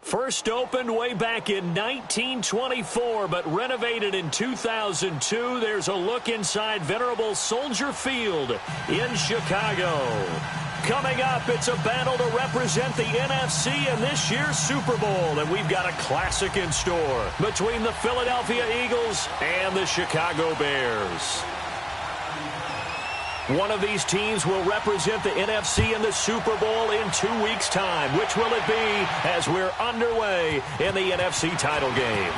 First opened way back in 1924, but renovated in 2002. There's a look inside venerable Soldier Field in Chicago. Coming up, it's a battle to represent the NFC in this year's Super Bowl, and we've got a classic in store between the Philadelphia Eagles and the Chicago Bears. One of these teams will represent the NFC in the Super Bowl in 2 weeks' time. Which will it be as we're underway in the NFC title game?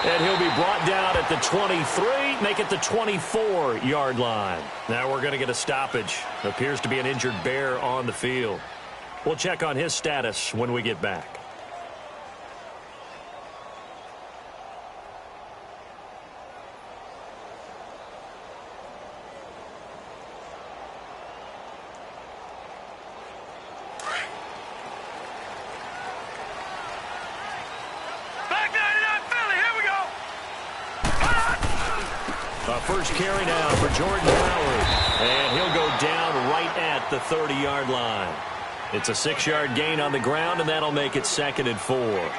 And he'll be brought down at the 23, make it the 24-yard line. Now we're going to get a stoppage. Appears to be an injured Bear on the field. We'll check on his status when we get back. First carry now for Jordan Howard, and he'll go down right at the 30-yard line. It's a 6-yard gain on the ground, and that'll make it 2nd and 4. Well,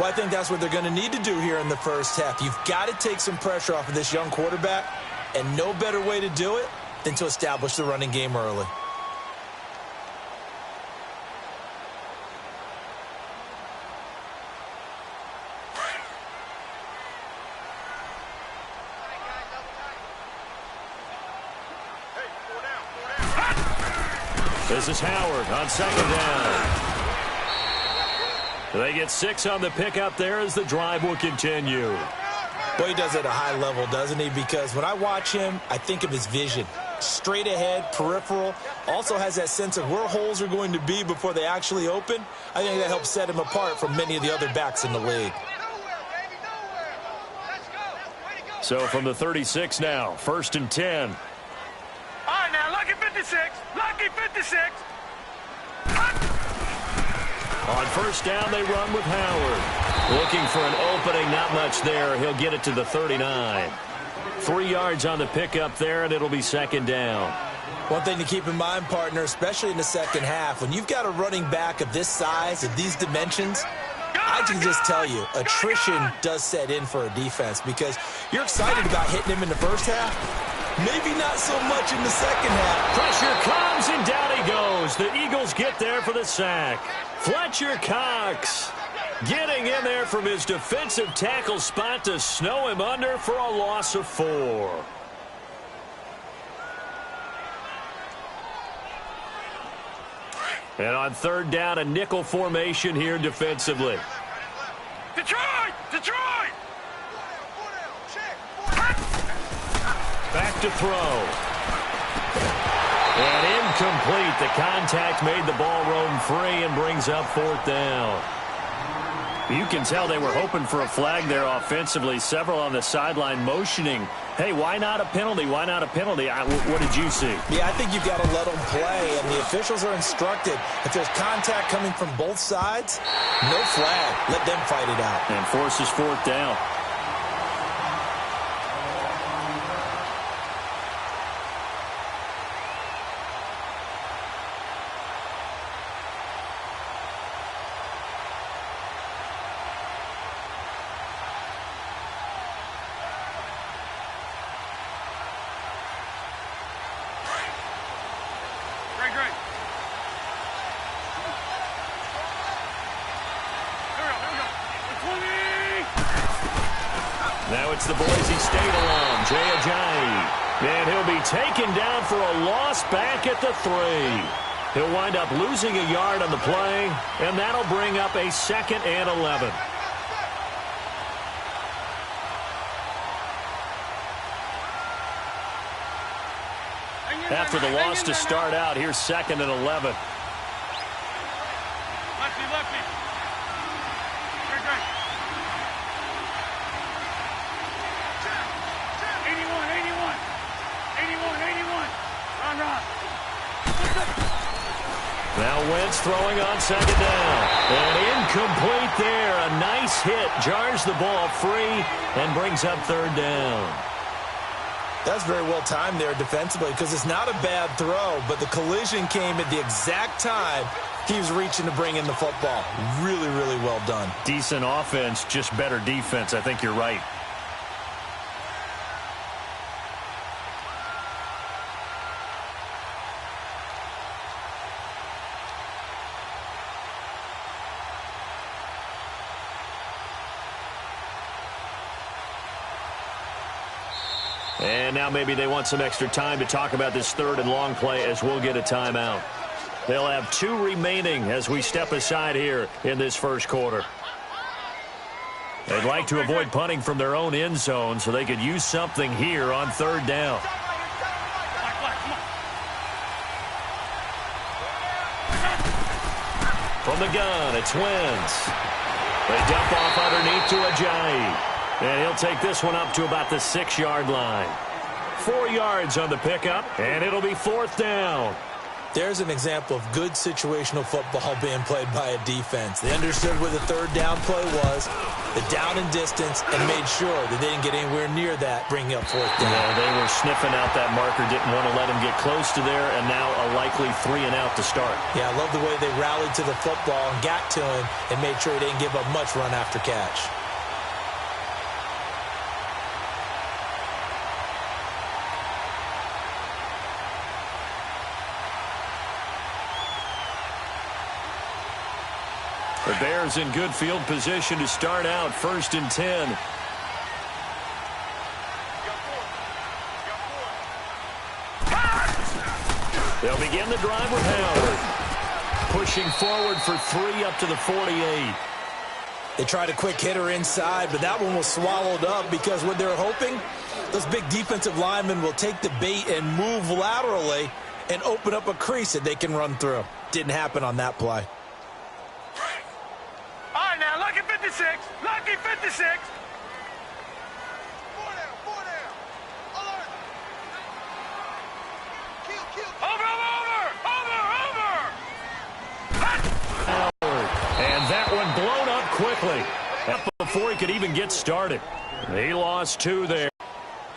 I think that's what they're going to need to do here in the first half. You've got to take some pressure off of this young quarterback, and no better way to do it than to establish the running game early. This is Howard on 2nd down. They get 6 on the pickup there as the drive will continue. Well, he does it at a high level, doesn't he? Because when I watch him, I think of his vision. Straight ahead, peripheral. Also has that sense of where holes are going to be before they actually open. I think that helps set him apart from many of the other backs in the league. So from the 36 now, 1st and 10. All right, now, lucky 56. Lucky 56. On 1st down, they run with Howard. Looking for an opening, not much there. He'll get it to the 39. 3 yards on the pickup there, and it'll be 2nd down. One thing to keep in mind, partner, especially in the second half, when you've got a running back of this size, of these dimensions, I can just tell you, attrition does set in for a defense because you're excited about hitting him in the first half. Maybe not so much in the second half. Pressure comes, and down he goes. The Eagles get there for the sack. Fletcher Cox getting in there from his defensive tackle spot to snow him under for a loss of 4. And on 3rd down, a nickel formation here defensively. Detroit! Detroit! Back to throw. And incomplete. The contact made the ball roam free and brings up 4th down. You can tell they were hoping for a flag there offensively. Several on the sideline motioning. Hey, why not a penalty? Why not a penalty? What did you see? Yeah, I think you've got to let them play, and the officials are instructed. If there's contact coming from both sides, no flag. Let them fight it out. And forces 4th down. Now it's the Boise State alum, Jay Ajayi. And he'll be taken down for a loss back at the 3. He'll wind up losing a yard on the play, and that'll bring up a 2nd and 11. After the loss to start out, here's 2nd and 11. Lefty, lefty. Great, great. 81, 81. 81, 81. Ron. Now Wentz throwing on 2nd down. And incomplete there. A nice hit. Jars the ball free and brings up 3rd down. That's very well timed there defensively because it's not a bad throw, but the collision came at the exact time he was reaching to bring in the football. Really, really well done. Decent offense, just better defense. I think you're right. And now maybe they want some extra time to talk about this third and long play as we'll get a timeout. They'll have 2 remaining as we step aside here in this first quarter. They'd like to avoid punting from their own end zone so they could use something here on third down. From the gun, it's Wentz. They dump off underneath to Ajayi. And he'll take this one up to about the 6-yard line. 4 yards on the pickup, and it'll be 4th down. There's an example of good situational football being played by a defense. They understood where the third down play was, the down and distance, and made sure that they didn't get anywhere near that, bringing up 4th down. Yeah, they were sniffing out that marker, didn't want to let him get close to there, and now a likely 3 and out to start. Yeah, I love the way they rallied to the football and got to him and made sure he didn't give up much run after catch. The Bears in good field position to start out, 1st and 10. They'll begin the drive with Howard. Pushing forward for 3 up to the 48. They tried a quick hitter inside, but that one was swallowed up because what they're hoping, those big defensive linemen will take the bait and move laterally and open up a crease that they can run through. Didn't happen on that play. All right, now, lucky 56. Lucky 56. 4 down. Alert. Kill. Over. And that one blown up quickly. Before he could even get started. He lost 2 there.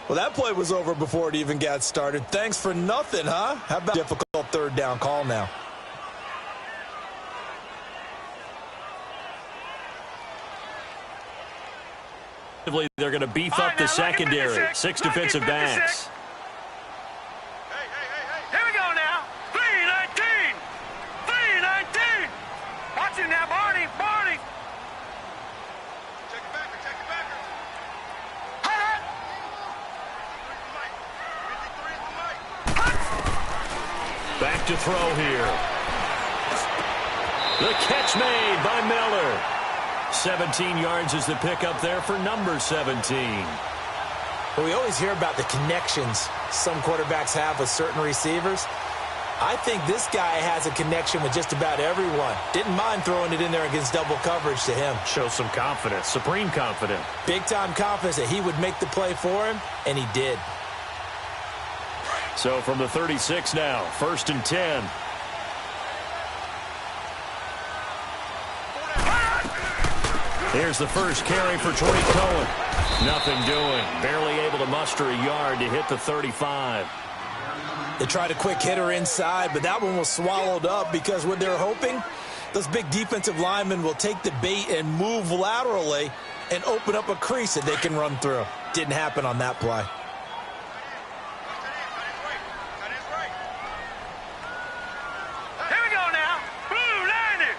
Well, that play was over before it even got started. Thanks for nothing, huh? How about a difficult third down call now? They're going to beef up the secondary. 6 defensive backs. Hey. Here we go now. 3-19. Watch him now, Barney. Check it backer. Back to throw here. The catch made by Miller. 17 yards is the pickup there for number 17. Well, we always hear about the connections some quarterbacks have with certain receivers. I think this guy has a connection with just about everyone. Didn't mind throwing it in there against double coverage to him. Shows some confidence, supreme confidence. Big-time confidence that he would make the play for him, and he did. So from the 36 now, 1st and 10. Here's the first carry for Troy Cohen. Nothing doing. Barely able to muster a yard to hit the 35. They tried a quick hitter inside, but that one was swallowed up because what they're hoping, those big defensive linemen will take the bait and move laterally and open up a crease that they can run through. Didn't happen on that play. Here we go now. Blue 90.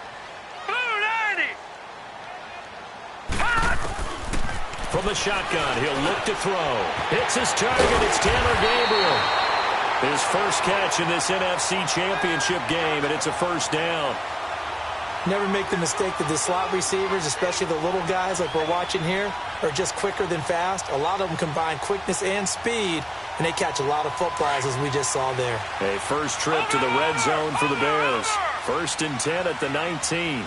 From the shotgun, he'll look to throw. Hits his target. It's Taylor Gabriel. His first catch in this NFC Championship game, and it's a 1st down. Never make the mistake that the slot receivers, especially the little guys like we're watching here, are just quicker than fast. A lot of them combine quickness and speed, and they catch a lot of footballs, as we just saw there. A first trip to the red zone for the Bears. 1st and 10 at the 19.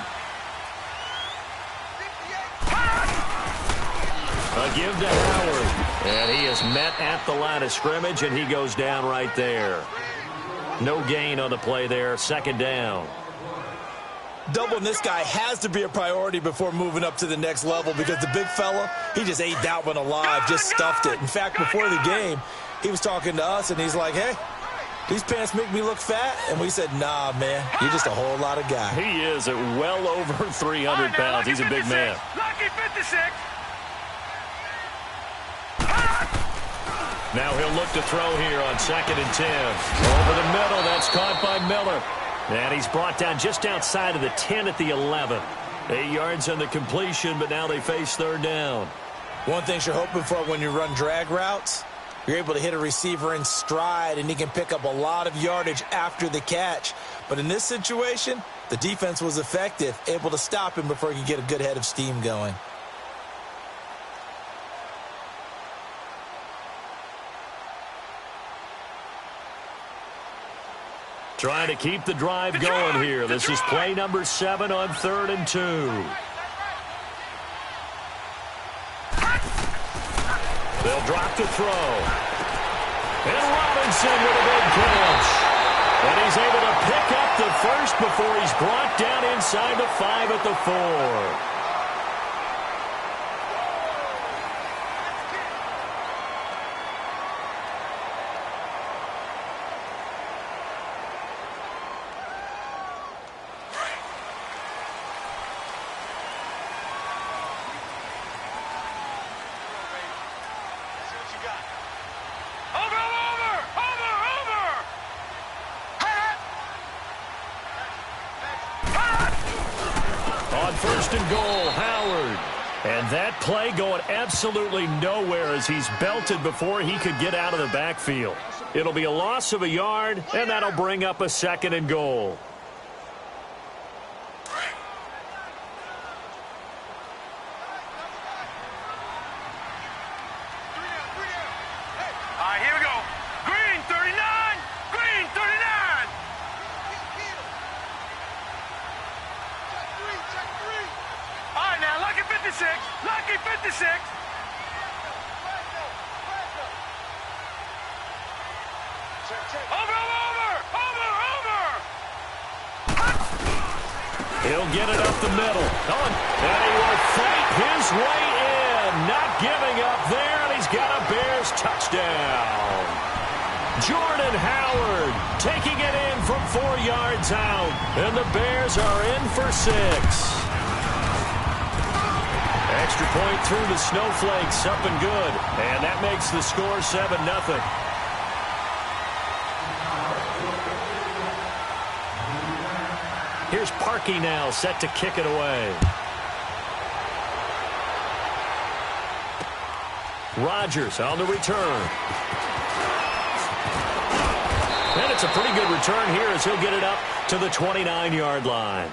A give to Howard. And he is met at the line of scrimmage, and he goes down right there. No gain on the play there. 2nd down. Doubling this guy has to be a priority before moving up to the next level because the big fella, he just ate that one alive, just stuffed it. In fact, before the game, He was talking to us, and he's like, hey, these pants make me look fat. And we said, nah, man, you're just a whole lot of guy. He is at well over 300 pounds. He's a big man. Lucky 56. Now he'll look to throw here on 2nd and 10. Over the middle, that's caught by Miller. And he's brought down just outside of the 10 at the 11. 8 yards on the completion, but now they face 3rd down. One thing you're hoping for when you run drag routes, you're able to hit a receiver in stride, and he can pick up a lot of yardage after the catch. But in this situation, the defense was effective, able to stop him before he could get a good head of steam going. Trying to keep the drive going here. This is play number 7 on 3rd and 2. They'll drop to throw. And Robinson with a big catch. And he's able to pick up the first before he's brought down inside the 5 at the 4. First and goal, Howard. And that play going absolutely nowhere as he's belted before he could get out of the backfield. It'll be a loss of a yard, and that'll bring up a 2nd and goal. All right, here we go. Green 39. Green 39. All right, now, lucky 56. Lucky 56. Over. He'll get it up the middle. And he will fight his way in. Not giving up there, and he's got a Bears touchdown. Jordan Howard taking it in from 4 yards out. And the Bears are in for 6. Extra point through the Snowflakes, up and good. And that makes the score 7-0. Here's Parkey now, set to kick it away. Rodgers on the return. And it's a pretty good return here as he'll get it up to the 29-yard line.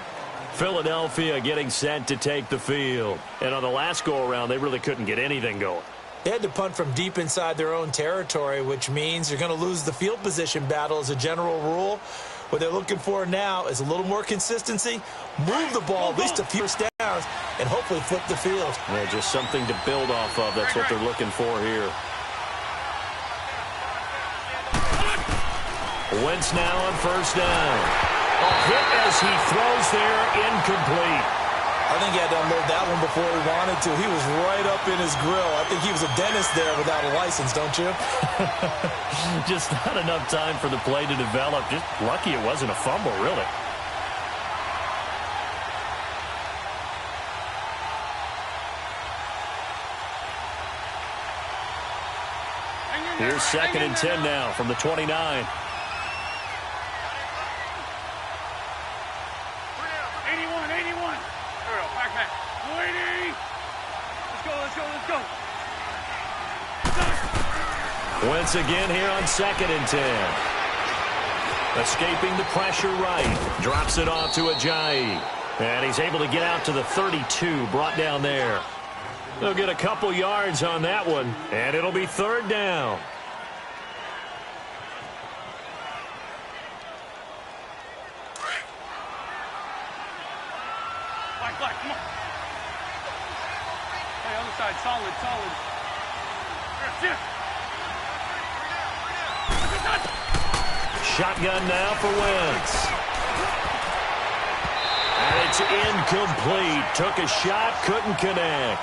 Philadelphia getting set to take the field. And on the last go-around, they really couldn't get anything going. They had to punt from deep inside their own territory, which means you're going to lose the field position battle as a general rule. What they're looking for now is a little more consistency, move the ball at least a few downs, and hopefully flip the field. Yeah, just something to build off of. That's what they're looking for here. Wentz now on 1st down. A hit as he throws there, incomplete. I think he had to unload that one before he wanted to. He was right up in his grill. I think he was a dentist there without a license, don't you? Just not enough time for the play to develop. Just lucky it wasn't a fumble, really. Here's 2nd and 10 now from the 29. 81. Back. 280. Let's go. Wentz again here on 2nd and 10. Escaping the pressure right. Drops it off to Ajayi. And he's able to get out to the 32. Brought down there. They'll get a couple yards on that one. And it'll be 3rd down. Black, come on. Hey, other side, solid. Shotgun now for Wentz. And it's incomplete. Took a shot, couldn't connect.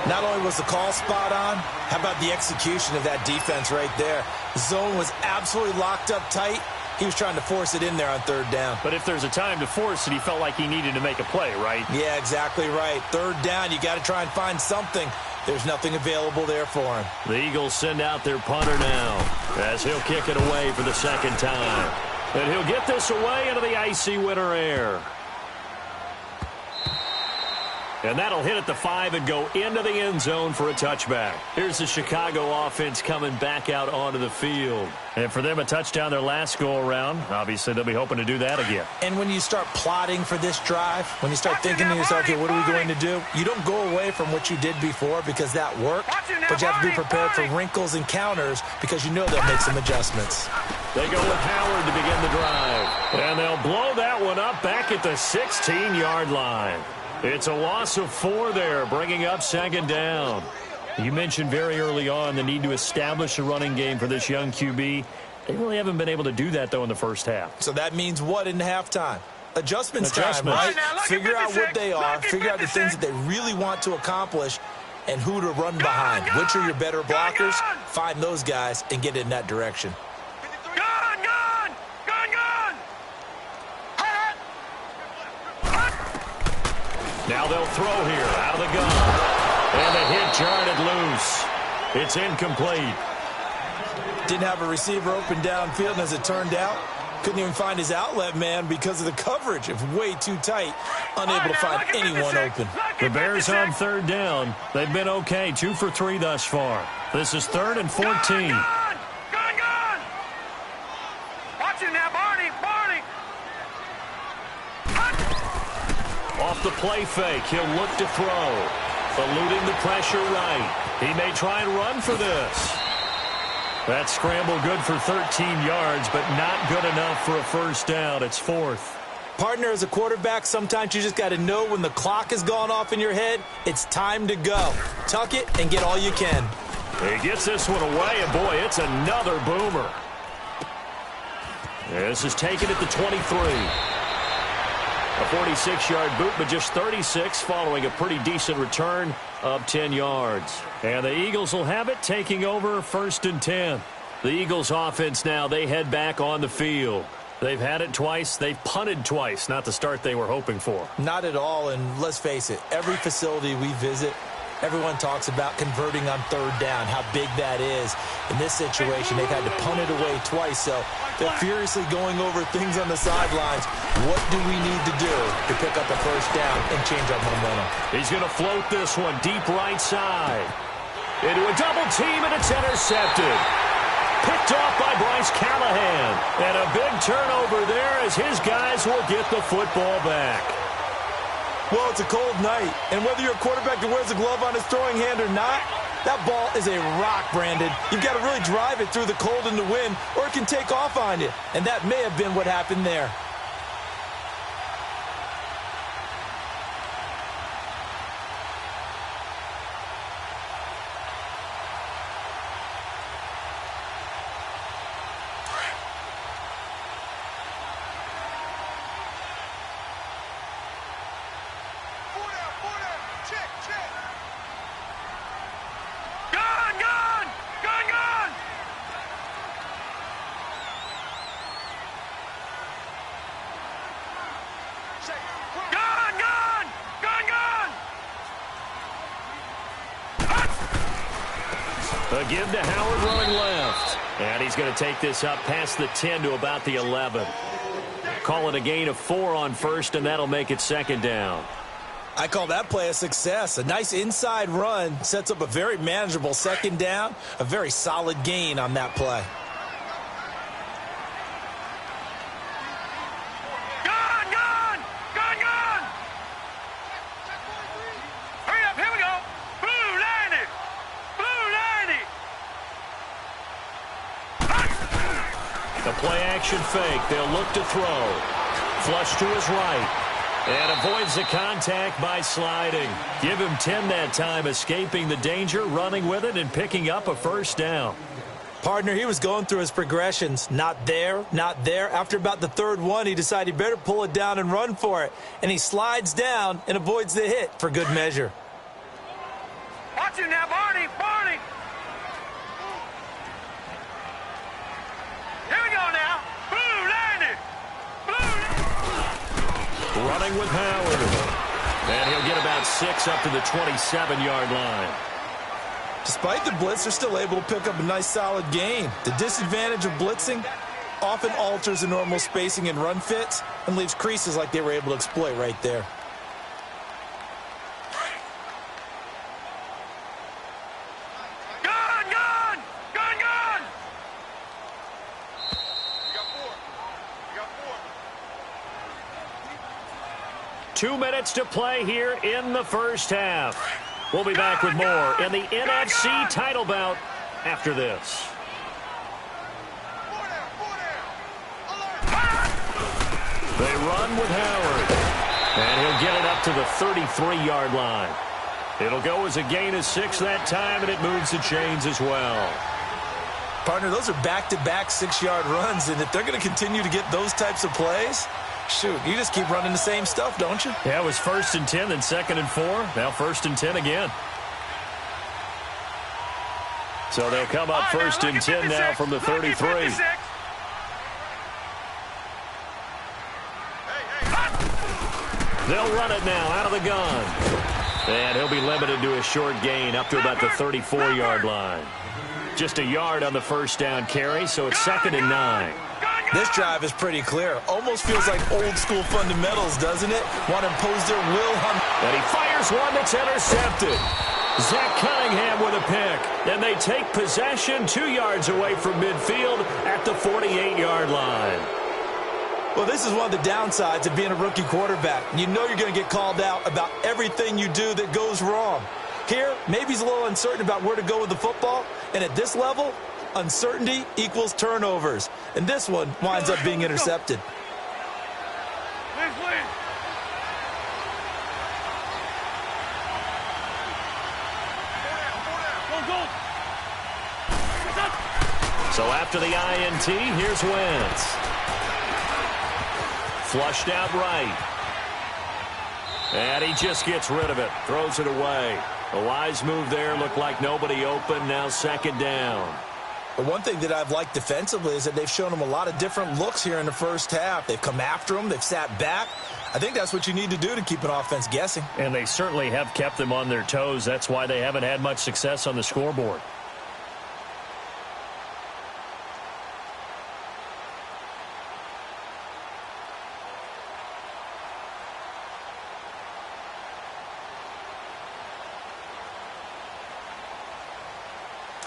Not only was the call spot on, how about the execution of that defense right there? The zone was absolutely locked up tight. He was trying to force it in there on third down. But if there's a time to force it, he felt like he needed to make a play, right? Yeah, exactly right. Third down, you got to try and find something. There's nothing available there for him. The Eagles send out their punter now as he'll kick it away for the second time. And he'll get this away into the icy winter air. And that'll hit at the 5 and go into the end zone for a touchback. Here's the Chicago offense coming back out onto the field. And for them, a touchdown their last go-around. Obviously, they'll be hoping to do that again. And when you start plotting for this drive, when you start thinking to yourself, okay, what are we going to do? You don't go away from what you did before because that worked, but you have to be prepared for wrinkles and counters because you know they'll make some adjustments. They go with Howard to begin the drive. And they'll blow that one up back at the 16-yard line. It's a loss of 4 there, bringing up second down. You mentioned very early on the need to establish a running game for this young QB. They really haven't been able to do that, though, in the first half. So that means what in halftime? Adjustments time, right? Figure out what they are, figure out the things that they really want to accomplish, and who to run behind. Which are your better blockers? Find those guys and get in that direction. Now they'll throw here out of the gun. And the hit jarred it loose. It's incomplete. Didn't have a receiver open downfield, and as it turned out, couldn't even find his outlet man because of the coverage. It was way too tight. Unable to find anyone open. The Bears on third down. They've been okay. 2 for 3 thus far. This is 3rd and 14. Watch it now, Barney. Off the play fake, he'll look to throw. Eluding the pressure right. He may try and run for this. That scramble good for 13 yards, but not good enough for a first down. It's 4th. Partner, as a quarterback, sometimes you just got to know when the clock has gone off in your head, it's time to go. Tuck it and get all you can. He gets this one away, and boy, it's another boomer. This is taken at the 23. A 46-yard boot, but just 36 following a pretty decent return of 10 yards. And the Eagles will have it, taking over 1st and 10. The Eagles offense now, they head back on the field. They've had it twice. They've punted twice. Not the start they were hoping for. Not at all, and let's face it, every facility we visit, everyone talks about converting on third down, how big that is. In this situation, they've had to punt it away twice, so they're furiously going over things on the sidelines. What do we need to do to pick up the first down and change our momentum? He's going to float this one deep right side. Into a double team, and it's intercepted. Picked off by Bryce Callahan. And a big turnover there as his guys will get the football back. Well, it's a cold night, and whether you're a quarterback that wears a glove on his throwing hand or not, that ball is a rock, Brandon. You've got to really drive it through the cold and the wind, or it can take off on you. And that may have been what happened there. A give to Howard running left. And he's going to take this up past the 10 to about the 11. Call it a gain of 4 on first, and that'll make it second down. I call that play a success. A nice inside run sets up a very manageable second down. A very solid gain on that play. Hurry up, here we go. Blue 90. The play action fake. They'll look to throw. Flush to his right. And avoids the contact by sliding. Give him 10 that time, escaping the danger, running with it, and picking up a first down. Partner, he was going through his progressions. Not there, not there. After about the third one, he decided he better pull it down and run for it. And he slides down and avoids the hit for good measure. got you now, Barney. Barney. Here we go now. Blue landed. Blue. Running with Howard. And he'll get about 6 up to the 27-yard line. Despite the blitz, they're still able to pick up a nice, solid gain. The disadvantage of blitzing often alters the normal spacing and run fits and leaves creases like they were able to exploit right there. Gun, gun. Gun, gun. You got 4. You got 4. 2 minutes to play here in the first half. We'll be back with more in the NFC title bout after this. They run with Howard. And he'll get it up to the 33-yard line. It'll go as a gain of 6 that time, and it moves the chains as well. Partner, those are back-to-back 6-yard runs, and if they're going to continue to get those types of plays, shoot, you just keep running the same stuff, don't you? Yeah, it was 1st and 10, then 2nd and 4. Now 1st and 10 again. So they'll come up 1st and 10 now from the 33. They'll run it now out of the gun. And he'll be limited to a short gain up to about the 34-yard line. Just a yard on the first down carry, so it's 2nd and 9. This drive is pretty clear. Almost feels like old-school fundamentals, doesn't it? Want to impose their will on... And he fires one that's intercepted. Zach Cunningham with a pick. And they take possession 2 yards away from midfield at the 48-yard line. Well, this is one of the downsides of being a rookie quarterback. You know you're going to get called out about everything you do that goes wrong. Here, maybe he's a little uncertain about where to go with the football. And at this level, uncertainty equals turnovers. And this one winds up being intercepted. So after the INT, here's Wentz. Flushed out right. And he just gets rid of it. Throws it away. A wise move there. Looked like nobody open. Now 2nd down. But one thing that I've liked defensively is that they've shown him a lot of different looks here in the first half. They've come after him. They've sat back. I think that's what you need to do to keep an offense guessing. And they certainly have kept them on their toes. That's why they haven't had much success on the scoreboard.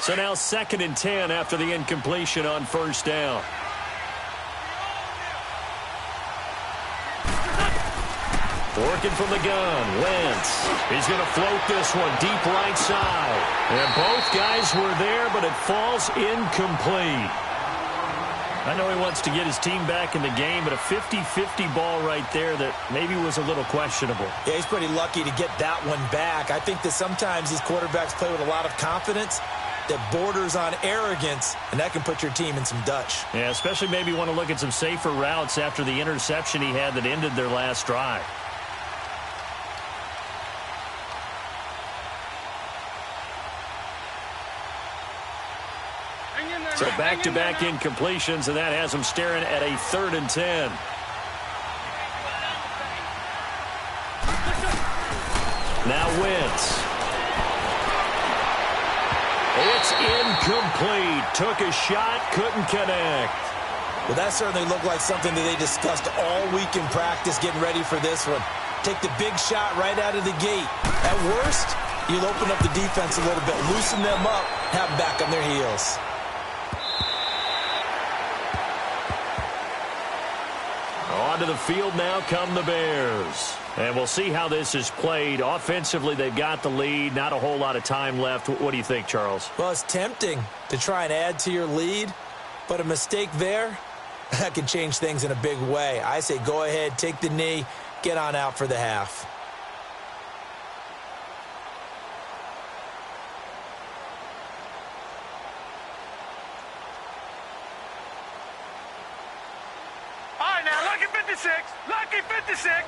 So now 2nd and 10 after the incompletion on first down. Working from the gun, Wentz. He's going to float this one deep right side. And both guys were there, but it falls incomplete. I know he wants to get his team back in the game, but a 50-50 ball right there that maybe was a little questionable. Yeah, he's pretty lucky to get that one back. I think that sometimes these quarterbacks play with a lot of confidence that borders on arrogance, and that can put your team in some Dutch. Yeah, especially maybe want to look at some safer routes after the interception he had that ended their last drive. So back-to-back incompletions, and that has them staring at a 3rd and 10. Now Wentz. It's incomplete. Took a shot, couldn't connect. Well, that certainly looked like something that they discussed all week in practice getting ready for this one. Take the big shot right out of the gate. At worst, you'll open up the defense a little bit, loosen them up, have them back on their heels. Onto the field now come the Bears. And we'll see how this is played. Offensively, they've got the lead. Not a whole lot of time left. What do you think, Charles? Well, it's tempting to try and add to your lead, but a mistake there, that can change things in a big way. I say go ahead, take the knee, get on out for the half. All right, now, lucky 56. Lucky 56.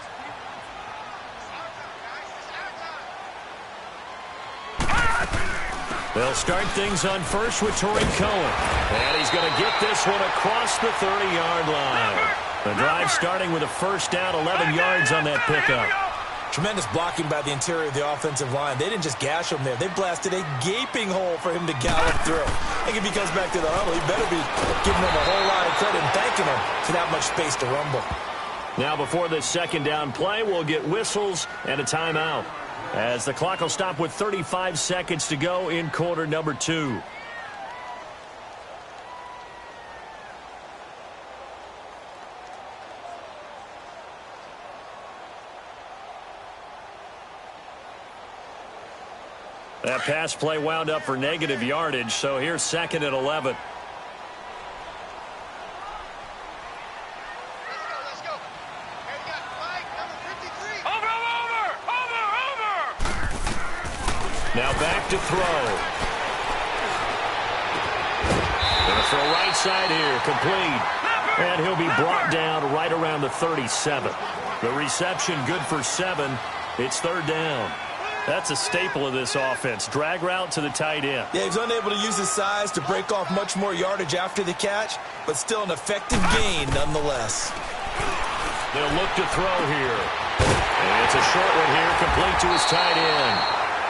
They'll start things on first with Torrey Cohen. And he's going to get this one across the 30-yard line. The drive starting with a first down, 11 yards on that pickup. Tremendous blocking by the interior of the offensive line. They didn't just gash him there. They blasted a gaping hole for him to gallop through. I think if he comes back to the huddle, he better be giving him a whole lot of credit and thanking him for that much space to rumble. Now before this second down play, we'll get whistles and a timeout, as the clock will stop with 35 seconds to go in quarter number 2. That pass play wound up for negative yardage, so here's second and 11. Let's go. Here you got flag number 53. Over. Now back to throw. Gonna throw right side here, complete. And he'll be brought down right around the 37. The reception good for 7. It's third down. That's a staple of this offense. Drag route to the tight end. Yeah, he's unable to use his size to break off much more yardage after the catch, but still an effective gain nonetheless. They'll look to throw here. And it's a short one here, complete to his tight end.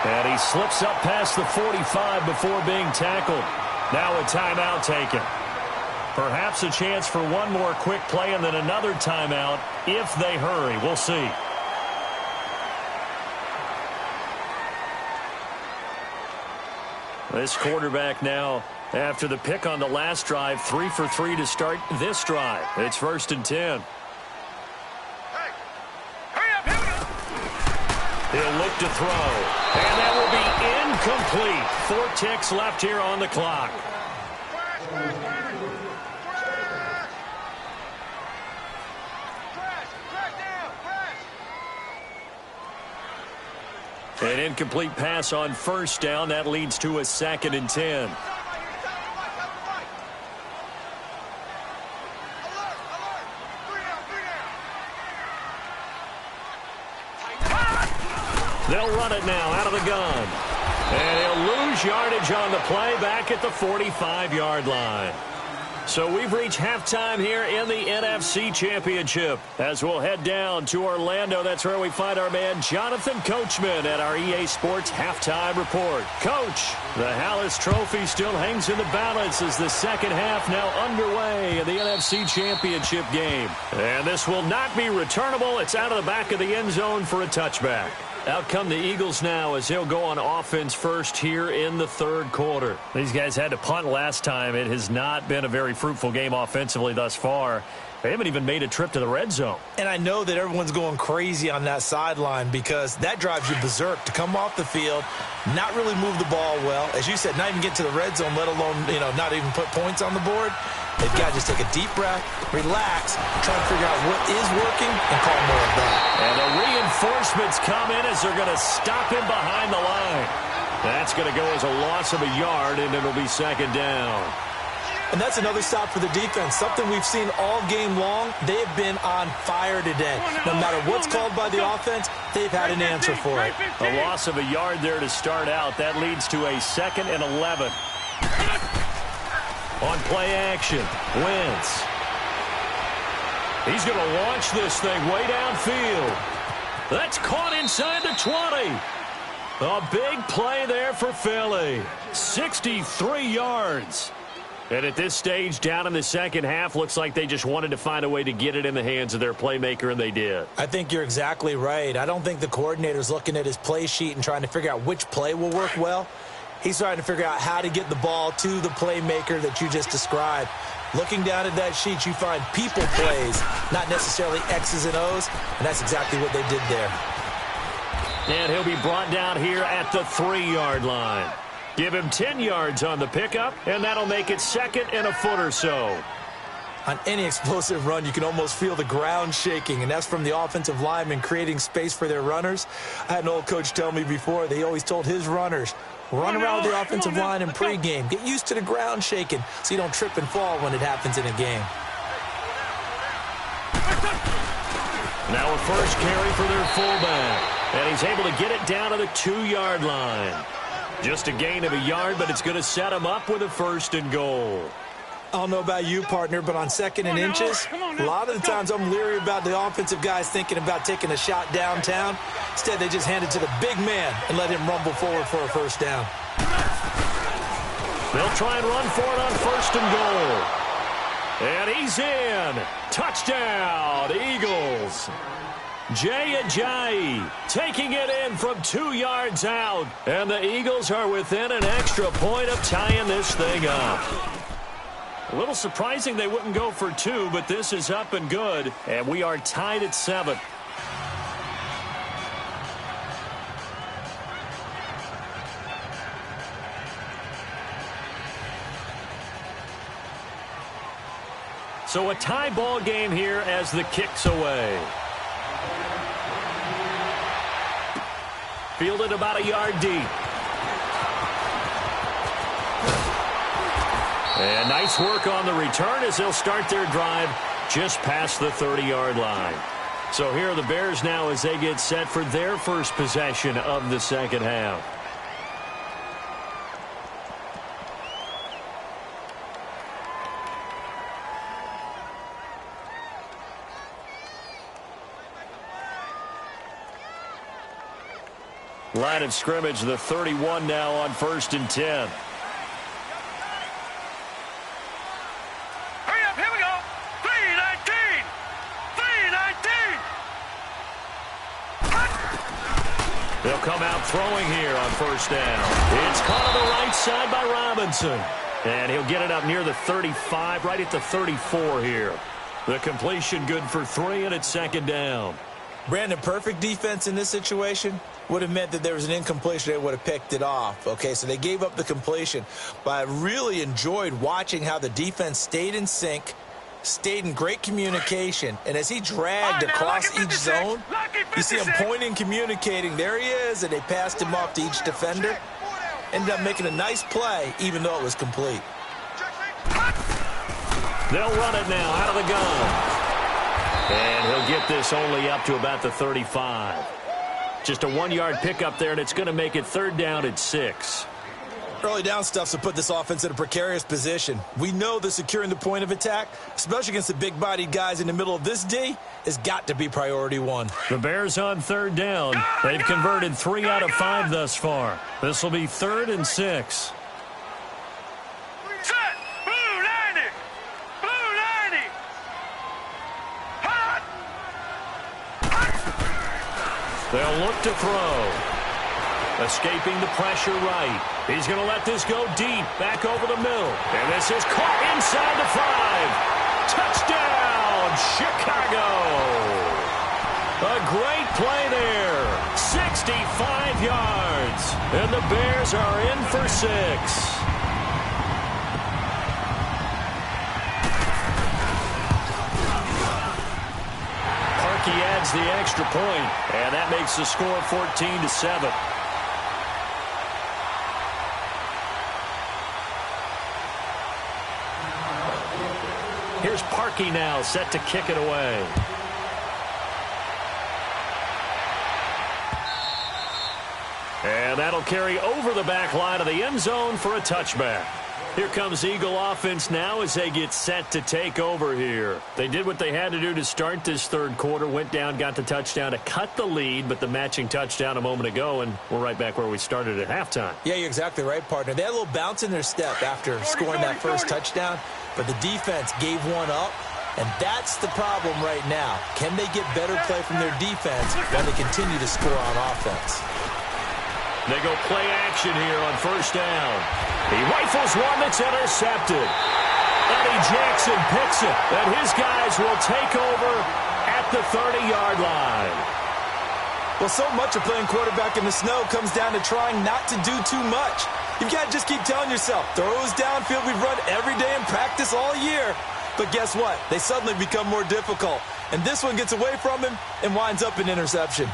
And he slips up past the 45 before being tackled. Now a timeout taken. Perhaps a chance for one more quick play and then another timeout if they hurry. We'll see. This quarterback now, after the pick on the last drive, 3 for 3 to start this drive. It's first and 10. Hey, hurry up, here we go. He'll look to throw. And that will be incomplete. 4 ticks left here on the clock. An incomplete pass on first down. That leads to a second and 10. They'll run it now out of the gun. And he'll lose yardage on the play back at the 45-yard line. So we've reached halftime here in the NFC Championship. As we'll head down to Orlando, that's where we find our man Jonathan Coachman at our EA Sports Halftime Report. Coach, the Hallis Trophy still hangs in the balance as the second half now underway in the NFC Championship game. And this will not be returnable. It's out of the back of the end zone for a touchback. Out come the Eagles now as they'll go on offense first here in the third quarter. These guys had to punt last time. It has not been a very fruitful game offensively thus far. They haven't even made a trip to the red zone. And I know that everyone's going crazy on that sideline because that drives you berserk to come off the field, not really move the ball well. As you said, not even get to the red zone, let alone, not even put points on the board. They've got to just take a deep breath, relax, try to figure out what is working, and call more of that. And the reinforcements come in as they're going to stop him behind the line. That's going to go as a loss of a yard, and it'll be second down. And that's another stop for the defense, something we've seen all game long. They have been on fire today. No matter what's called by the offense, they've had an answer for it. A loss of a yard there to start out. That leads to a second and 11. On play action, Wentz. He's going to launch this thing way downfield. That's caught inside the 20. A big play there for Philly. 63 yards. And at this stage, down in the second half, looks like they just wanted to find a way to get it in the hands of their playmaker, and they did. I think you're exactly right. I don't think the coordinator's looking at his play sheet and trying to figure out which play will work well. He's trying to figure out how to get the ball to the playmaker that you just described. Looking down at that sheet, you find people plays, not necessarily X's and O's, and that's exactly what they did there. And he'll be brought down here at the 3-yard line. Give him 10 yards on the pickup, and that'll make it second and a foot or so. On any explosive run, you can almost feel the ground shaking, and that's from the offensive linemen creating space for their runners. I had an old coach tell me before, they always told his runners, run around the offensive line in pregame. Get used to the ground shaking so you don't trip and fall when it happens in a game. Now a first carry for their fullback, and he's able to get it down to the 2-yard line. Just a gain of a yard, but it's going to set him up with a 1st and goal. I don't know about you, partner, but on 2nd and inches, a lot of the times I'm leery about the offensive guys thinking about taking a shot downtown. Instead, they just hand it to the big man and let him rumble forward for a 1st down. They'll try and run for it on 1st and goal. And he's in. Touchdown, Eagles. Jay Ajayi taking it in from 2 yards out. And the Eagles are within an extra point of tying this thing up. A little surprising they wouldn't go for 2, but this is up and good. And we are tied at 7. So a tie ball game here as the kick's away. Fielded about a yard deep. And nice work on the return as they'll start their drive just past the 30-yard line. So here are the Bears now as they get set for their first possession of the 2nd half. Line of scrimmage, the 31 now on 1st and 10. Hurry up, here we go. 3-19. 3-19. They'll come out throwing here on 1st down. It's caught on the right side by Robinson. And he'll get it up near the 35, right at the 34 here. The completion good for 3, and it's 2nd down. Brandon, perfect defense in this situation would have meant that there was an incompletion. They would have picked it off. Okay, so they gave up the completion. But I really enjoyed watching how the defense stayed in sync, stayed in great communication. And as he dragged across each zone, you see him pointing, communicating. There he is, and they passed him off to each defender. Ended up making a nice play, even though it was complete. They'll run it now out of the gun. And he'll get this only up to about the 35. Just a 1-yard pickup there, and it's going to make it 3rd down at 6. Early down stuff's to put this offense in a precarious position. We know that securing the point of attack, especially against the big-bodied guys in the middle of this D, has got to be priority 1. The Bears on 3rd down. They've converted 3 out of 5 thus far. This will be 3rd and 6. Set. Blue 90. Blue 90. Hot. They'll look to throw. Escaping the pressure right. He's going to let this go deep, back over the middle. And this is caught inside the 5. Touchdown, Chicago. A great play there. 65 yards. And the Bears are in for 6. Parkey adds the extra point, and that makes the score 14-7. Here's Parkey now, set to kick it away. And that'll carry over the back line of the end zone for a touchback. Here comes Eagle offense now as they get set to take over here. They did what they had to do to start this 3rd quarter, went down, got the touchdown to cut the lead, but the matching touchdown a moment ago, and we're right back where we started at halftime. Yeah, you're exactly right, partner. They had a little bounce in their step after scoring that first touchdown, but the defense gave one up, and that's the problem right now. Can they get better play from their defense while they continue to score on offense? They go play action here on 1st down. He rifles one that's intercepted. Eddie Jackson picks it, and his guys will take over at the 30-yard line. Well, so much of playing quarterback in the snow comes down to trying not to do too much. You've got to just keep telling yourself, throws downfield we've run every day in practice all year. But guess what? They suddenly become more difficult. And this one gets away from him and winds up an interception.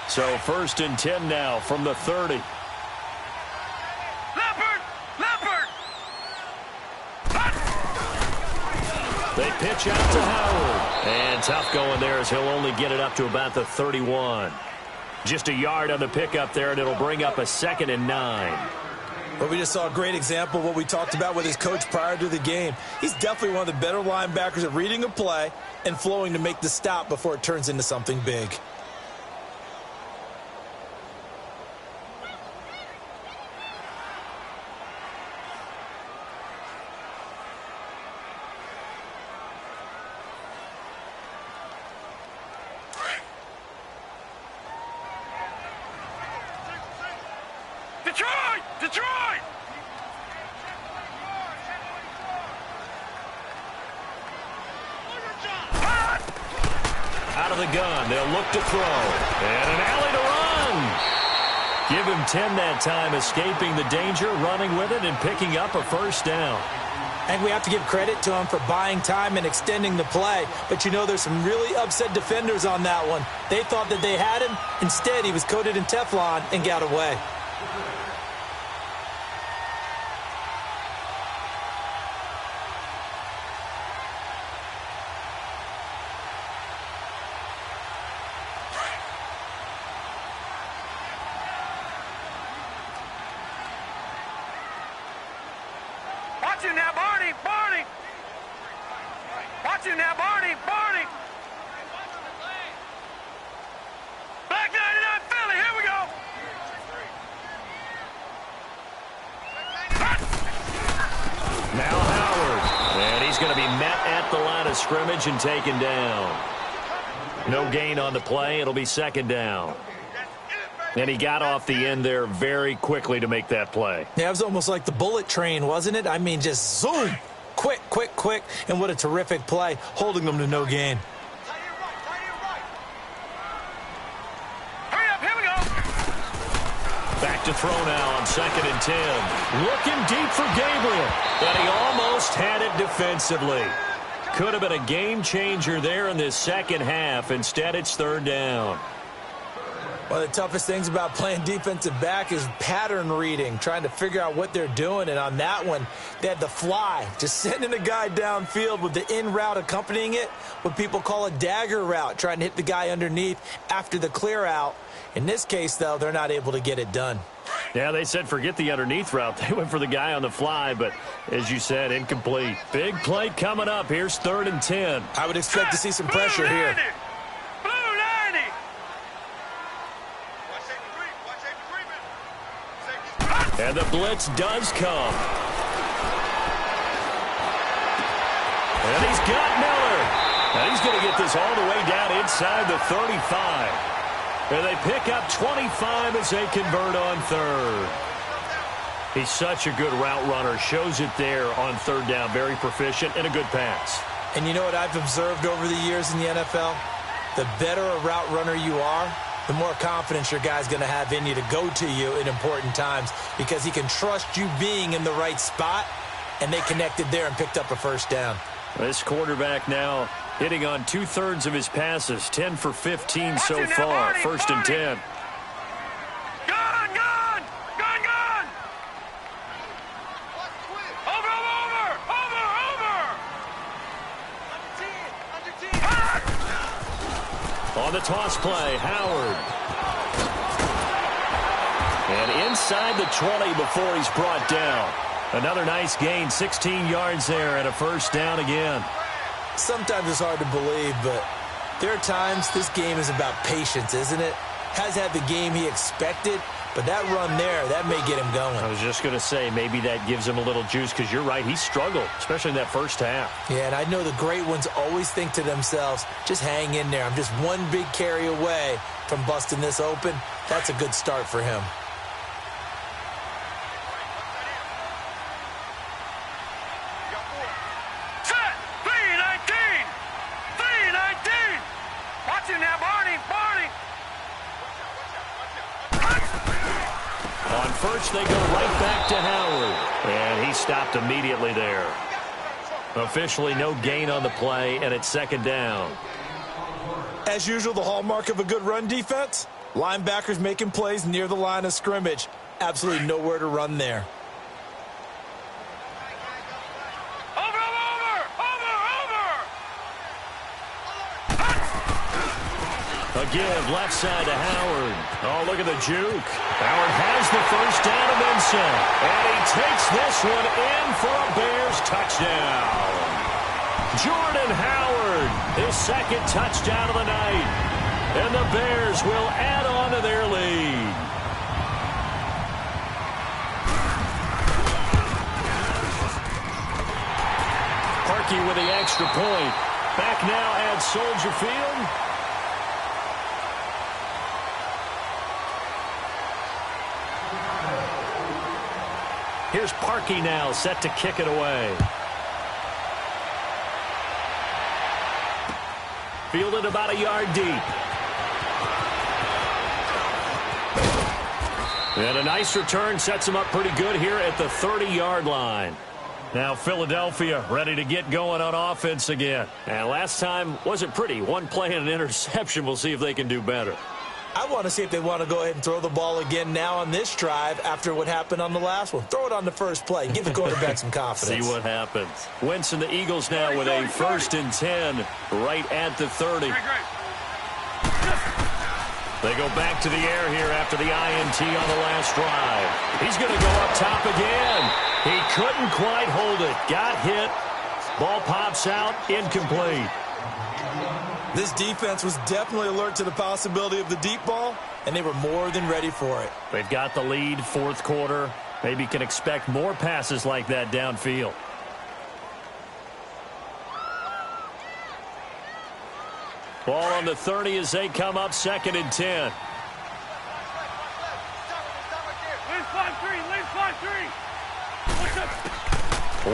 So 1st and 10 now from the 30. Leopard! Leopard! They pitch out to Howard. And tough going there as he'll only get it up to about the 31. Just a yard on the pickup there, and it'll bring up a 2nd and 9. Well, we just saw a great example of what we talked about with his coach prior to the game. He's definitely one of the better linebackers at reading a play and flowing to make the stop before it turns into something big. Detroit! Detroit! Out of the gun, they'll look to throw. And an alley to run. Give him 10 that time, escaping the danger, running with it, and picking up a first down. I think we have to give credit to him for buying time and extending the play. But, you know, there's some really upset defenders on that one. They thought that they had him. Instead, he was coated in Teflon and got away. Watch him now, Barney! Barney! Watch him now, Barney! Barney! Black 99 Philly, here we go! Now Howard. And he's going to be met at the line of scrimmage and taken down. No gain on the play. It'll be 2nd down. And he got off the end there very quickly to make that play. Yeah, it was almost like the bullet train, wasn't it? I mean, just zoom. Quick, quick, quick. And what a terrific play, holding them to no gain. Hurry up, here we go! Back to throw now on 2nd and 10. Looking deep for Gabriel. But he almost had it defensively. Could have been a game changer there in this second half. Instead, it's 3rd down. One of the toughest things about playing defensive back is pattern reading, trying to figure out what they're doing. And on that one, they had the fly, just sending a guy downfield with the in route accompanying it, what people call a dagger route, trying to hit the guy underneath after the clear out. In this case, though, they're not able to get it done. Yeah, they said forget the underneath route. They went for the guy on the fly, but as you said, incomplete. Big play coming up. Here's 3rd and 10. I would expect to see some pressure here. And the blitz does come. And he's got Miller. And he's going to get this all the way down inside the 35. And they pick up 25 as they convert on 3rd. He's such a good route runner. Shows it there on 3rd down. Very proficient and a good pass. And you know what I've observed over the years in the NFL? The better a route runner you are, the more confidence your guy's going to have in you to go to you in important times because he can trust you being in the right spot, and they connected there and picked up a first down. This quarterback now hitting on 2/3 of his passes, 10 for 15 so far. 1st and 10. Gun, gun! Gun, gun! Over, over, over, over! On the toss play, Howard. And inside the 20 before he's brought down. Another nice gain, 16 yards there and a first down again. Sometimes it's hard to believe, but there are times this game is about patience, isn't it? Has had the game he expected, but that run there, that may get him going. I was just going to say, maybe that gives him a little juice because you're right, he struggled, especially in that first half. Yeah, and I know the great ones always think to themselves, just hang in there. I'm just one big carry away from busting this open. That's a good start for him. Set! 3-19! 3-19! Watch him now, Barney! Barney! On first, they go right back to Howard. And he stopped immediately there. Officially no gain on the play, and it's 2nd down. As usual, the hallmark of a good run defense, linebackers making plays near the line of scrimmage. Absolutely nowhere to run there. Over, over, over, over! A give left side to Howard. Oh, look at the juke. Howard has the first down and then some. And he takes this one in for a Bears touchdown. Jordan Howard, his second touchdown of the night. And the Bears will add on to their lead. Parkey with the extra point. Back now at Soldier Field. Here's Parkey now, set to kick it away. Fielded about a yard deep. And a nice return sets him up pretty good here at the 30-yard line. Now Philadelphia ready to get going on offense again. And last time wasn't pretty. One play and an interception. We'll see if they can do better. I want to see if they want to go ahead and throw the ball again now on this drive after what happened on the last one. Throw it on the first play. Give the quarterback some confidence. See what happens. Wentz and the Eagles now with a 1st and 10 right at the 30. They go back to the air here after the INT on the last drive. He's going to go up top again. He couldn't quite hold it. Got hit. Ball pops out. Incomplete. This defense was definitely alert to the possibility of the deep ball, and they were more than ready for it. They've got the lead, fourth quarter. Maybe can expect more passes like that downfield. Ball on the 30 as they come up 2nd and 10.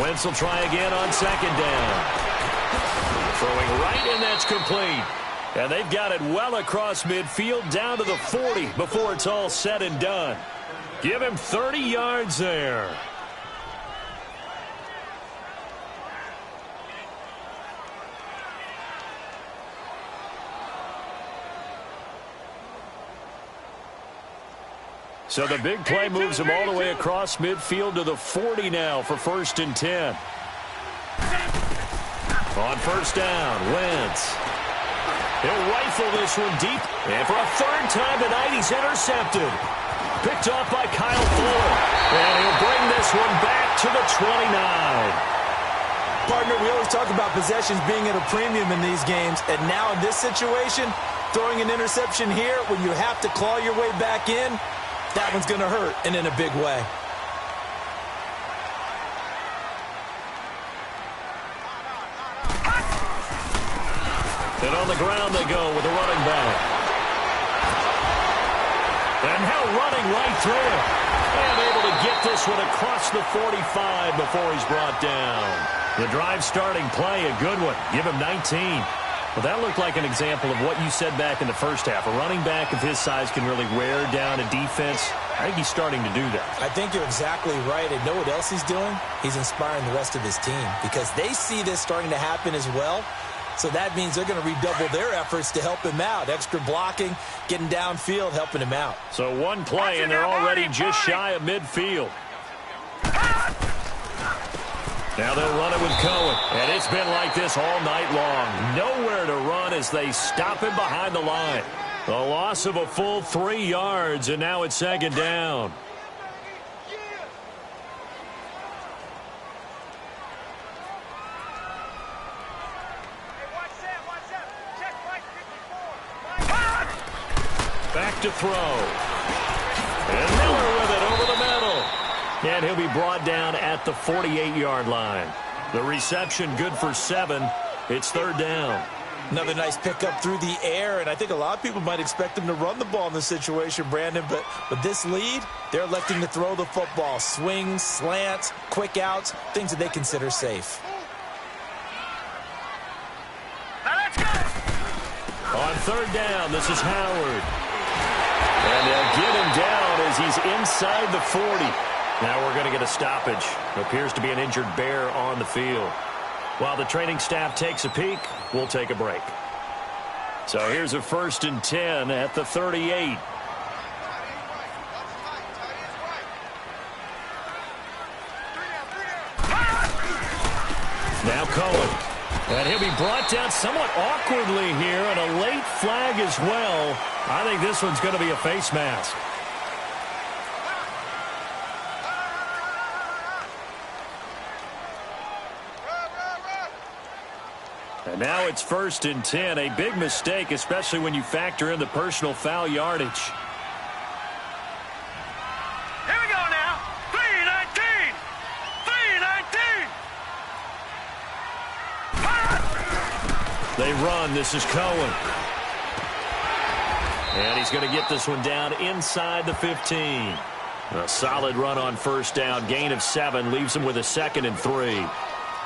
Wentz will try again on 2nd down. Throwing right, and that's complete. And they've got it well across midfield down to the 40 before it's all said and done. Give him 30 yards there. So the big play moves him all the way across midfield to the 40 now for 1st and 10. On 1st down, Wentz. He'll rifle this one deep. And for a 3rd time tonight, he's intercepted. Picked off by Kyle Fuller. And he'll bring this one back to the 29. Partner, we always talk about possessions being at a premium in these games. And now in this situation, throwing an interception here when you have to claw your way back in, that one's going to hurt, and in a big way. And on the ground they go with a running back. And now running right through it. And able to get this one across the 45 before he's brought down. The drive starting play, a good one. Give him 19. Well, that looked like an example of what you said back in the first half. A running back of his size can really wear down a defense. I think he's starting to do that. I think you're exactly right. And know what else he's doing? He's inspiring the rest of his team because they see this starting to happen as well. So that means they're going to redouble their efforts to help him out. Extra blocking, getting downfield, helping him out. So one play, and they're already just shy of midfield. Now they'll run it with Cohen. And it's been like this all night long. Nowhere to run as they stop him behind the line. The loss of a full 3 yards, and now it's 2nd down. Back to throw. And Miller with it over the middle. And he'll be brought down at the 48-yard line. The reception good for 7. It's 3rd down. Another nice pickup through the air, and I think a lot of people might expect him to run the ball in this situation, Brandon, but with this lead, they're electing to throw the football. Swings, slants, quick outs, things that they consider safe. Now let's go. On 3rd down, this is Howard. And they'll get him down as he's inside the 40. Now we're going to get a stoppage. Appears to be an injured Bear on the field. While the training staff takes a peek, we'll take a break. So here's a 1st and 10 at the 38. Now Cohen. And he'll be brought down somewhat awkwardly here, and a late flag as well. I think this one's going to be a face mask. And now it's 1st and 10. A big mistake, especially when you factor in the personal foul yardage. Here we go now. 3-19. 3-19. They run. This is Cohen. And he's going to get this one down inside the 15. A solid run on 1st down. Gain of 7 leaves him with a 2nd and 3.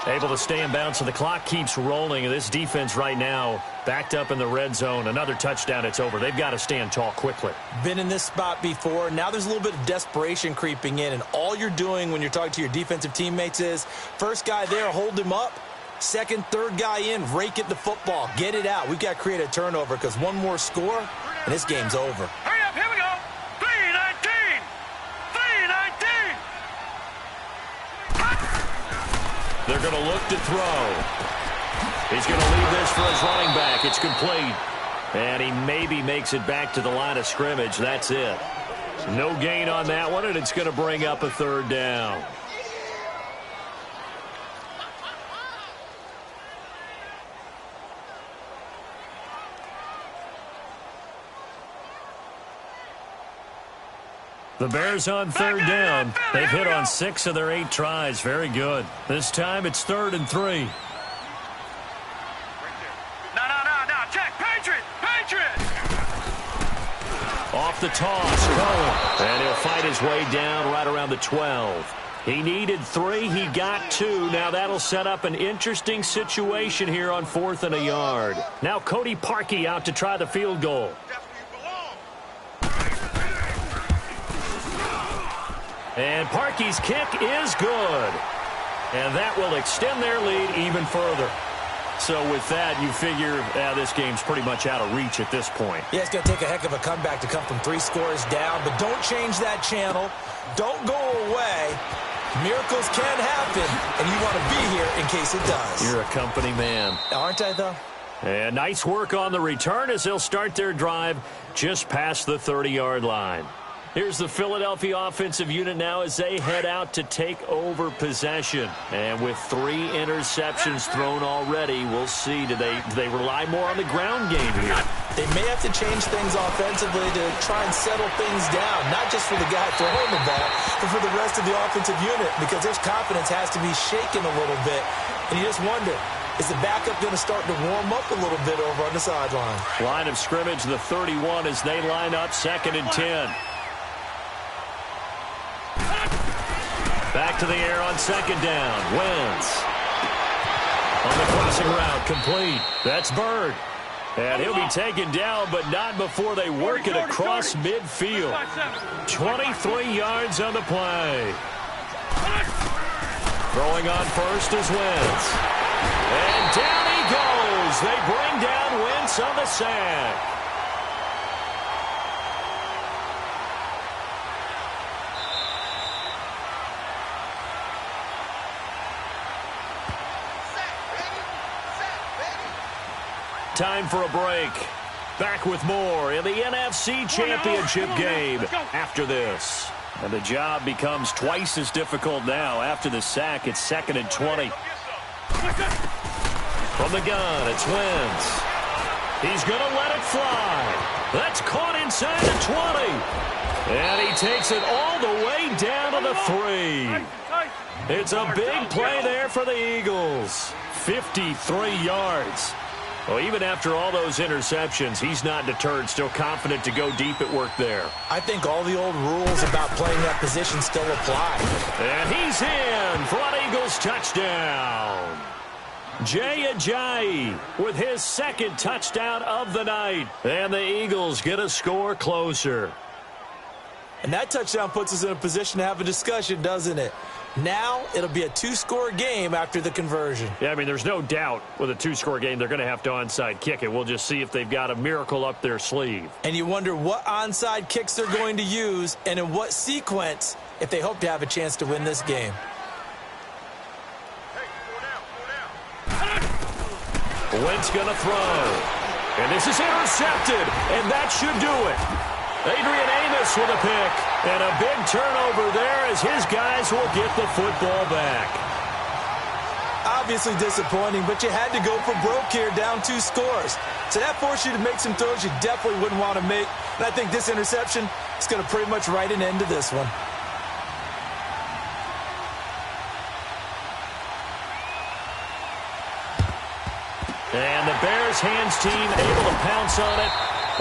Able to stay in bounds, so the clock keeps rolling. And this defense right now backed up in the red zone. Another touchdown, it's over. They've got to stand tall quickly. Been in this spot before. Now there's a little bit of desperation creeping in. And all you're doing when you're talking to your defensive teammates is, first guy there, hold him up. Second, third guy in, rake at the football. Get it out. We've got to create a turnover because one more score, and this game's over. Hurry up, here we go. 3-19. 3-19. They're going to look to throw. He's going to leave this for his running back. It's complete. And he maybe makes it back to the line of scrimmage. That's it. No gain on that one, and it's going to bring up a 3rd down. The Bears on 3rd down. They've hit on 6 of their 8 tries. Very good. This time it's 3rd and 3. No. Check. Patriot. Off the toss. Cohen. And he'll fight his way down right around the 12. He needed 3. He got 2. Now that'll set up an interesting situation here on 4th and a yard. Now Cody Parkey out to try the field goal. And Parkey's kick is good. And that will extend their lead even further. So with that, you figure this game's pretty much out of reach at this point. Yeah, it's going to take a heck of a comeback to come from 3 scores down. But don't change that channel. Don't go away. Miracles can happen, and you want to be here in case it does. You're a company man. Aren't I, though? And nice work on the return as they'll start their drive just past the 30-yard line. Here's the Philadelphia offensive unit now as they head out to take over possession. And with 3 interceptions thrown already, we'll see. Do they rely more on the ground game here? They may have to change things offensively to try and settle things down, not just for the guy throwing the ball, but for the rest of the offensive unit, because their confidence has to be shaken a little bit. And you just wonder, is the backup going to start to warm up a little bit over on the sideline? Line of scrimmage, the 31 as they line up 2nd and 10. Back to the air on 2nd down. Wentz. On the crossing route, complete. That's Bird. And he'll be taken down, but not before they work it across midfield. 23 yards on the play. Throwing on first is Wentz. And down he goes. They bring down Wentz on the sack. Time for a break. Back with more in the NFC Championship game after this. And the job becomes twice as difficult now. After the sack, it's 2nd and 20. From the gun, it's Wentz. He's going to let it fly. That's caught inside the 20. And he takes it all the way down to the 3. It's a big play there for the Eagles. 53 yards. Well, even after all those interceptions, he's not deterred, still confident to go deep at work there. I think all the old rules about playing that position still apply. And he's in for an Eagles touchdown. Jay Ajayi with his 2nd touchdown of the night. And the Eagles get a score closer. And that touchdown puts us in a position to have a discussion, doesn't it? Now it'll be a 2-score game after the conversion. Yeah, I mean, there's no doubt with a 2-score game they're going to have to onside kick it. We'll just see if they've got a miracle up their sleeve. And you wonder what onside kicks they're going to use and in what sequence if they hope to have a chance to win this game. Wentz going to throw. And this is intercepted, and that should do it. Adrian Amos with a pick. And a big turnover there as his guys will get the football back. Obviously disappointing, but you had to go for broke here, down 2 scores. So that forced you to make some throws you definitely wouldn't want to make. And I think this interception is going to pretty much write an end to this one. And the Bears hands team able to pounce on it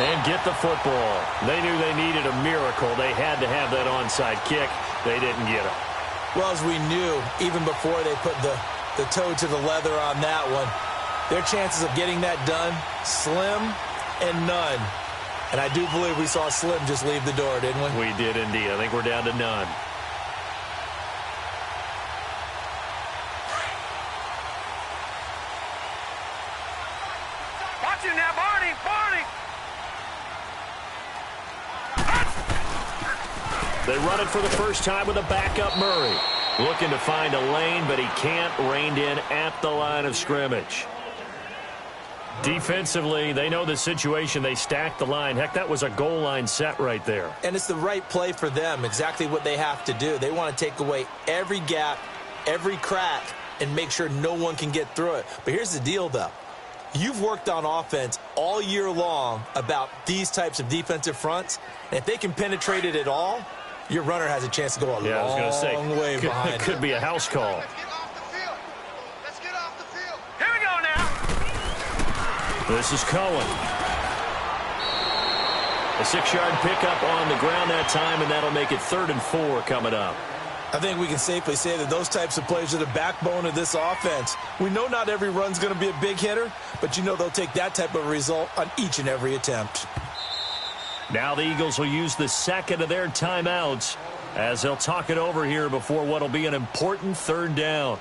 and get the football. They knew they needed a miracle. They had to have that onside kick. They didn't get it. Well, as we knew, even before they put the toe to the leather on that one, their chances of getting that done, slim and none. And I do believe we saw Slim just leave the door, didn't we? We did indeed. I think we're down to none. Watch him now, Barney, Barney. They run it for the first time with a backup Murray. Looking to find a lane, but he can't. Reined in at the line of scrimmage. Defensively, they know the situation. They stacked the line. Heck, that was a goal line set right there. And it's the right play for them, exactly what they have to do. They want to take away every gap, every crack, and make sure no one can get through it. But here's the deal, though. You've worked on offense all year long about these types of defensive fronts. And if they can penetrate it at all, your runner has a chance to go a long way behind. It could be a house call. Let's get off the field. Here we go now. This is Cohen. A 6-yard pickup on the ground that time, and that'll make it 3rd and 4 coming up. I think we can safely say that those types of plays are the backbone of this offense. We know not every run's going to be a big hitter, but you know they'll take that type of result on each and every attempt. Now the Eagles will use the second of their timeouts as they'll talk it over here before what will be an important 3rd down.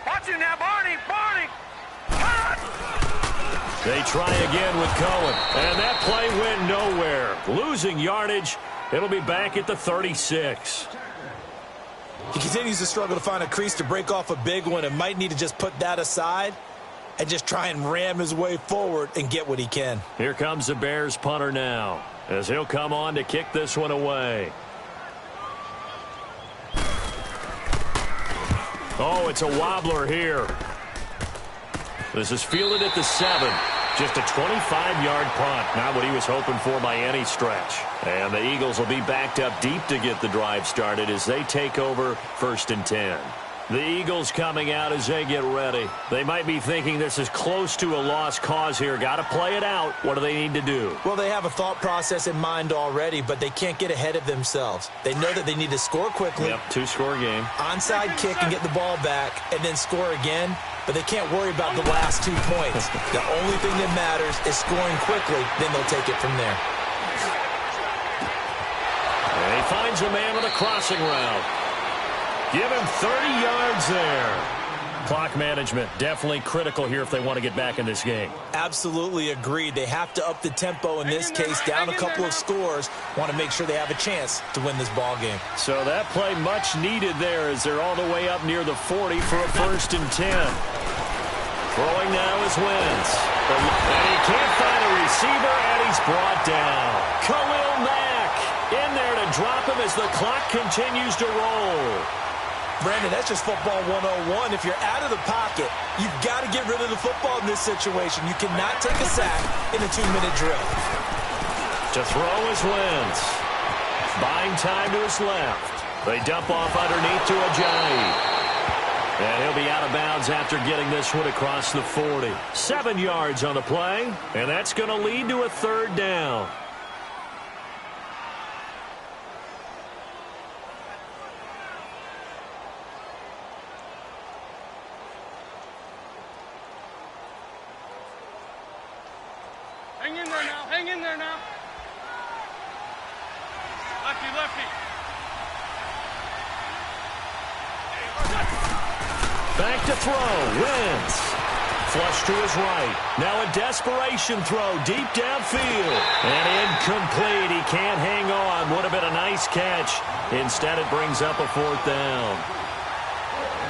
Watch him now, Barney, Barney. They try again with Cohen, and that play went nowhere. Losing yardage. It'll be back at the 36. He continues to struggle to find a crease to break off a big one and might need to just put that aside and just try and ram his way forward and get what he can. Here comes the Bears punter now as he'll come on to kick this one away. Oh, it's a wobbler here. This is fielded at the 7. Just a 25-yard punt. Not what he was hoping for by any stretch. And the Eagles will be backed up deep to get the drive started as they take over 1st and 10. The Eagles coming out as they get ready. They might be thinking this is close to a lost cause here. Got to play it out. What do they need to do? Well, they have a thought process in mind already, but they can't get ahead of themselves. They know that they need to score quickly. Yep, 2-score game. Onside kick and get the ball back and then score again. But they can't worry about the last 2 points. The only thing that matters is scoring quickly. Then they'll take it from there. And he finds a man with a crossing route. Give him 30 yards there. Clock management definitely critical here if they want to get back in this game. Absolutely agreed. They have to up the tempo in this case, down a couple of scores. Want to make sure they have a chance to win this ball game. So that play much needed there as they're all the way up near the 40 for a 1st and 10. Throwing now is Wentz. And he can't find a receiver, and he's brought down. Khalil Mack in there to drop him as the clock continues to roll. Brandon, that's just football 101. If you're out of the pocket, you've got to get rid of the football in this situation. You cannot take a sack in a 2-minute drill. To throw is Wentz. Buying time to his left. They dump off underneath to Ajayi. And he'll be out of bounds after getting this one across the 40. 7 yards on the play, and that's going to lead to a 3rd down. Hang in there now. Hang in there now. Lefty, lefty. Back to throw. Wentz Flush to his right. Now a desperation throw deep downfield. And incomplete. He can't hang on. Would have been a nice catch. Instead, it brings up a fourth down.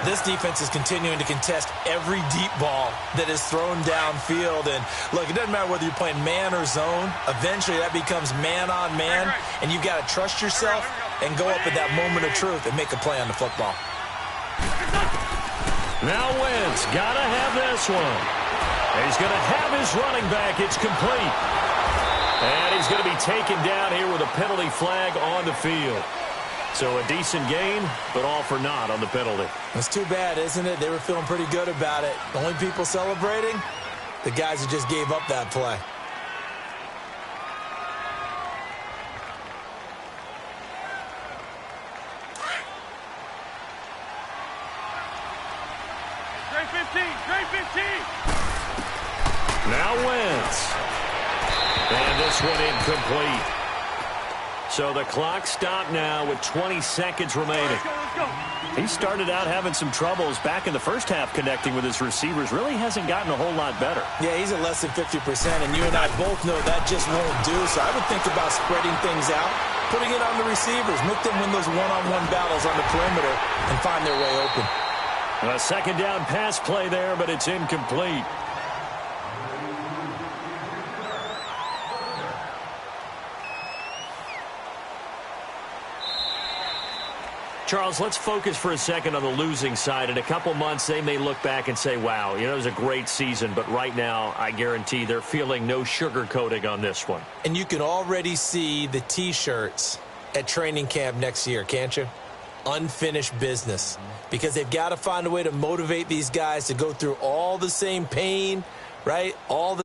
This defense is continuing to contest every deep ball that is thrown downfield. And, look, it doesn't matter whether you're playing man or zone. Eventually, that becomes man-on-man. And you've got to trust yourself and go up at that moment of truth and make a play on the football. Now Wentz, gotta have this one. He's going to have his running back. It's complete. And he's going to be taken down here with a penalty flag on the field. So a decent gain, but all for naught on the penalty. That's too bad, isn't it? They were feeling pretty good about it. The only people celebrating, the guys who just gave up that play. Straight 15. Now Wentz. And this one incomplete. So the clock stopped now with 20 seconds remaining. Let's go. He started out having some troubles back in the first half connecting with his receivers. Really hasn't gotten a whole lot better. Yeah, he's at less than 50%, and you and I both know that just won't do. So I would think about spreading things out, putting it on the receivers, make them win those one-on-one battles on the perimeter and find their way open. A second down pass play there, but it's incomplete. Charles, let's focus for a second on the losing side. In a couple months, they may look back and say, wow, it was a great season. But right now, I guarantee they're feeling no sugarcoating on this one. And you can already see the T-shirts at training camp next year, can't you? Unfinished business. Because they've got to find a way to motivate these guys to go through all the same pain, right? All the